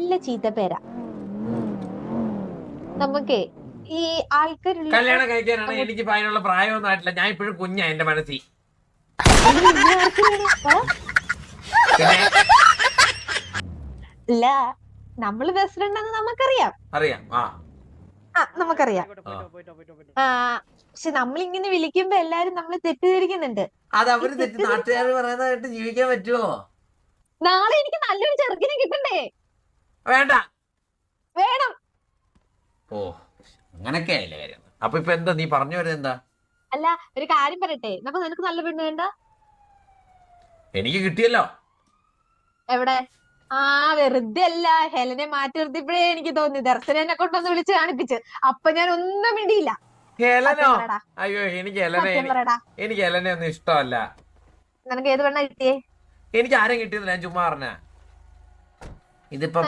നല്ല ചീത്തപ്പേരാ. നമുക്കേ ഈ ആൾക്കാരുള്ള കല്യാണം കഴിക്കാനാണ് എനിക്ക് അതിനുള്ള പ്രായമൊന്നും ആയിട്ടില്ല. ഞാൻ ഇപ്പോഴും കുഞ്ഞാ എന്റെ മനസ്സിൽ. അല്ല, നമ്മള് ബെസ്റ്റ് ഫ്രണ്ട് എന്ന് നമുക്കറിയാം. അറിയാം. നമുക്കറിയാം. പക്ഷെ നമ്മളിങ്ങനെ വിളിക്കുമ്പോ എല്ലാരും നമ്മളെ തെറ്റിദ്ധരിക്കുന്നുണ്ട്. അത് അവര് തെറ്റി നാട്ടുകാർ പറയുന്നതായിട്ട് ജീവിക്കാൻ പറ്റുമോ? നാളെ എനിക്ക് നല്ലൊരു ചെറുക്കിനെ കിട്ടണ്ടേ? വേണ്ട. വേണം. ഓ, അങ്ങനൊക്കെ ആയില്ലേ കാര്യം. അപ്പൊ ഇപ്പൊ എന്താ നീ പറഞ്ഞു വരുന്നത്? എന്താ? അല്ല, ഒരു കാര്യം പറയട്ടെ, അപ്പൊ നിനക്ക് നല്ല പെണ്ണ് വേണ്ട? എനിക്ക് കിട്ടിയല്ലോ. എവിടെ? വെറുതെ അല്ല, ഹെലനെ മാറ്റി നിർത്തിയപ്പോഴേ എനിക്ക് തോന്നി ദർശനെ കൊണ്ടൊന്ന് വിളിച്ച് കാണിപ്പിച്ച്. അപ്പൊ ഞാൻ ഒന്നും മിണ്ടിയില്ല. ഹെലനോ? പറയടാ. അയ്യോ, എനിക്ക് പറയടാ. എനിക്ക് ഹെലനെ ഒന്നും ഇഷ്ടമല്ല. നിനക്ക് ഏത് പെണ്ണാ കിട്ടിയേ? എനിക്ക് ആരും കിട്ടിയതില്ല, ഞാൻ ചുമ്മാ പറഞ്ഞ. ഇതിപ്പം